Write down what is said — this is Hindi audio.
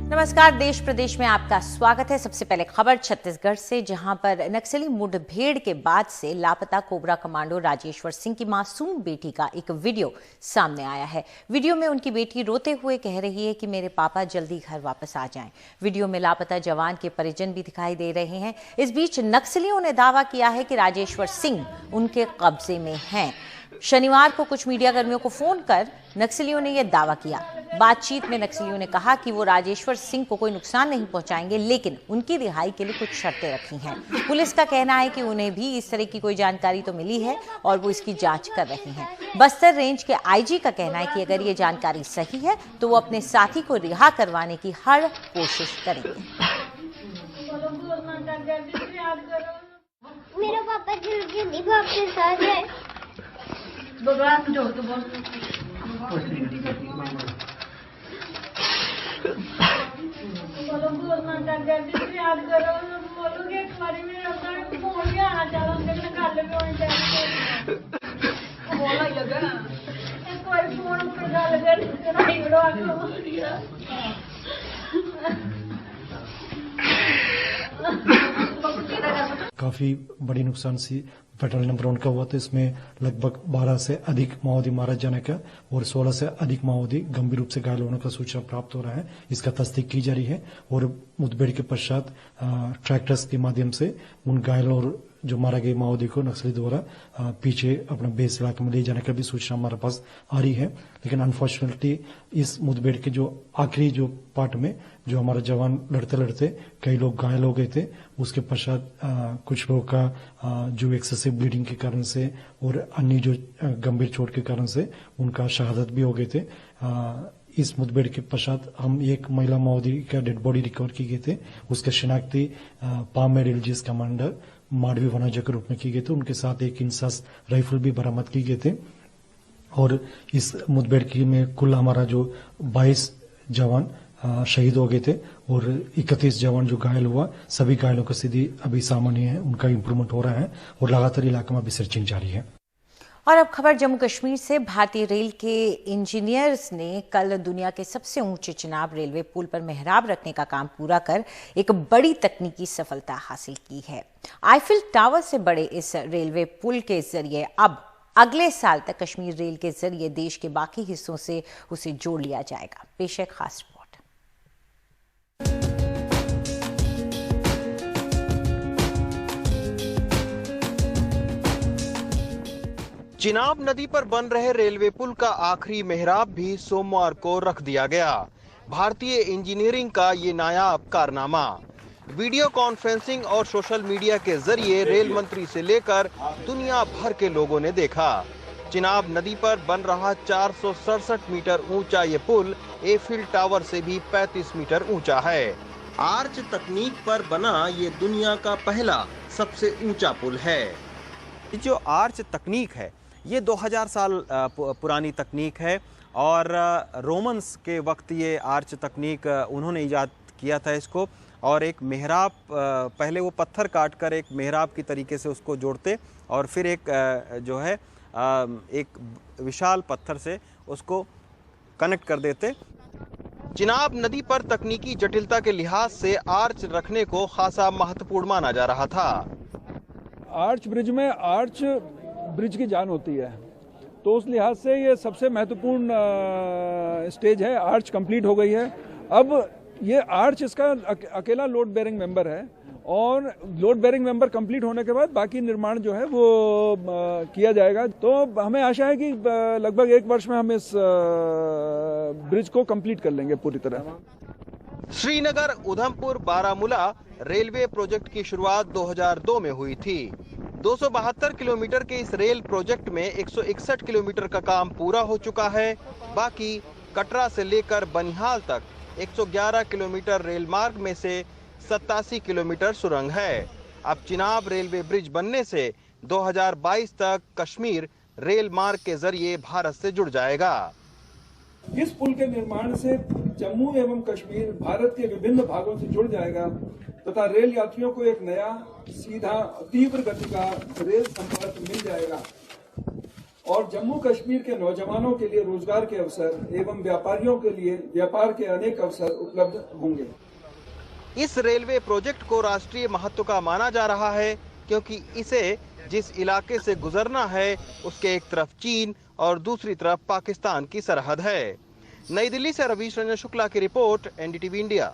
नमस्कार, देश प्रदेश में आपका स्वागत है। सबसे पहले खबर छत्तीसगढ़ से, जहां पर नक्सली मुठभेड़ के बाद से लापता कोबरा कमांडो राजेश्वर सिंह की मासूम बेटी का एक वीडियो सामने आया है। वीडियो में उनकी बेटी रोते हुए कह रही है कि मेरे पापा जल्दी घर वापस आ जाएं। वीडियो में लापता जवान के परिजन भी दिखाई दे रहे हैं। इस बीच नक्सलियों ने दावा किया है कि राजेश्वर सिंह उनके कब्जे में हैं। शनिवार को कुछ मीडियाकर्मियों को फोन कर नक्सलियों ने यह दावा किया। बातचीत में नक्सलियों ने कहा कि वो राजेश्वर सिंह को कोई नुकसान नहीं पहुंचाएंगे, लेकिन उनकी रिहाई के लिए कुछ शर्तें रखी हैं। पुलिस का कहना है कि उन्हें भी इस तरह की कोई जानकारी तो मिली है और वो इसकी जांच कर रही हैं। बस्तर रेंज के आईजी का कहना है कि अगर ये जानकारी सही है तो वो अपने साथी को रिहा करवाने की हर कोशिश करेंगे। मेरा पापा जल्दी वापस आ जाए। भगवान जो तो बहुत बोलो ना कर याद करो, बोलोगे एक बारी में अपना फोन भी आना चाहो हमने कर ले ऑन टाइम बोला लगा एक बार फोन पर गल कर नहीं बड़ा काफी बड़ी नुकसान सी फेटल नंबर उनका हुआ था। इसमें लगभग 12 से अधिक माओवादी मारा जाने का और 16 से अधिक माओवादी गंभीर रूप से घायल होने का सूचना प्राप्त हो रहा है। इसका तस्दीक की जा रही है और मुठभेड़ के पश्चात ट्रैक्टर्स के माध्यम से उन घायल और जो मारा गए माओवादी को नक्सली द्वारा पीछे अपना बेस इलाके में ले जाने का भी सूचना हमारे पास आ रही है। लेकिन अनफॉर्चुनेटली इस मुठभेड़ के जो आखिरी जो पार्ट में जो हमारा जवान लड़ते लड़ते कई लोग घायल हो गए थे। उसके पश्चात कुछ लोगों का जो एक्सेसिव ब्लीडिंग के कारण से और अन्य जो गंभीर चोट के कारण से उनका शहादत भी हो गए थे। इस मुठभेड़ के पश्चात हम एक महिला माओवादी का डेड बॉडी रिकवर की गई थे। उसका शिनाख्ती पामे रिलीजियस कमांडर माडवी वनाजा के रूप में की गई थी। उनके साथ एक इंसास राइफल भी बरामद की गए थे और इस मुठभेड़ की में कुल हमारा जो 22 जवान शहीद हो गए थे और 31 जवान जो घायल हुआ, सभी घायलों की स्थिति अभी सामान्य है, उनका इंप्रूवमेंट हो रहा है और लगातार इलाके में अभी सर्चिंग जारी है। और अब खबर जम्मू कश्मीर से। भारतीय रेल के इंजीनियर्स ने कल दुनिया के सबसे ऊंचे चिनाब रेलवे पुल पर मेहराब रखने का काम पूरा कर एक बड़ी तकनीकी सफलता हासिल की है। आईफिल टावर से बड़े इस रेलवे पुल के जरिए अब अगले साल तक कश्मीर रेल के जरिए देश के बाकी हिस्सों से उसे जोड़ लिया जाएगा। पेश है खास रिपोर्ट। चिनाब नदी पर बन रहे रेलवे पुल का आखिरी मेहराब भी सोमवार को रख दिया गया। भारतीय इंजीनियरिंग का ये नायाब कारनामा वीडियो कॉन्फ्रेंसिंग और सोशल मीडिया के जरिए रेल मंत्री से लेकर दुनिया भर के लोगों ने देखा। चिनाब नदी पर बन रहा 467 मीटर ऊंचा ये पुल एफिल टावर से भी 35 मीटर ऊंचा है। आर्च तकनीक पर बना ये दुनिया का पहला सबसे ऊंचा पुल है। जो आर्च तकनीक है ये 2000 साल पुरानी तकनीक है और रोमन्स के वक्त ये आर्च तकनीक उन्होंने इजाद किया था इसको। और एक मेहराब, पहले वो पत्थर काट कर एक मेहराब की तरीके से उसको जोड़ते और फिर एक जो है एक विशाल पत्थर से उसको कनेक्ट कर देते। चिनाब नदी पर तकनीकी जटिलता के लिहाज से आर्च रखने को खासा महत्वपूर्ण माना जा रहा था। आर्च ब्रिज में आर्च ब्रिज की जान होती है, तो उस लिहाज से ये सबसे महत्वपूर्ण स्टेज है। आर्च कंप्लीट हो गई है। अब ये आर्च इसका अकेला लोड बेयरिंग मेंबर है और लोड बेयरिंग मेंबर कंप्लीट होने के बाद बाकी निर्माण जो है वो किया जाएगा। तो हमें आशा है कि लगभग 1 वर्ष में हम इस ब्रिज को कंप्लीट कर लेंगे पूरी तरह। श्रीनगर उधमपुर बारामूला रेलवे प्रोजेक्ट की शुरुआत 2002 में हुई थी। 272 किलोमीटर के इस रेल प्रोजेक्ट में 161 किलोमीटर का काम पूरा हो चुका है। बाकी कटरा से लेकर बनिहाल तक 111 किलोमीटर रेल मार्ग में से 87 किलोमीटर सुरंग है। अब चिनाब रेलवे ब्रिज बनने से 2022 तक कश्मीर रेल मार्ग के जरिए भारत से जुड़ जाएगा। इस पुल के निर्माण से जम्मू एवं कश्मीर भारत के विभिन्न भागों से जुड़ जाएगा तथा रेल यात्रियों को एक नया, सीधा, तीव्र गति का रेल संपर्क मिल जाएगा। और जम्मू कश्मीर के नौजवानों के लिए रोजगार के अवसर एवं व्यापारियों के लिए व्यापार के अनेक अवसर उपलब्ध होंगे। इस रेलवे प्रोजेक्ट को राष्ट्रीय महत्व का माना जा रहा है क्योंकि इसे जिस इलाके से गुजरना है उसके एक तरफ चीन और दूसरी तरफ पाकिस्तान की सरहद है। नई दिल्ली से रवीश रंजन शुक्ला की रिपोर्ट, एनडीटीवी इंडिया।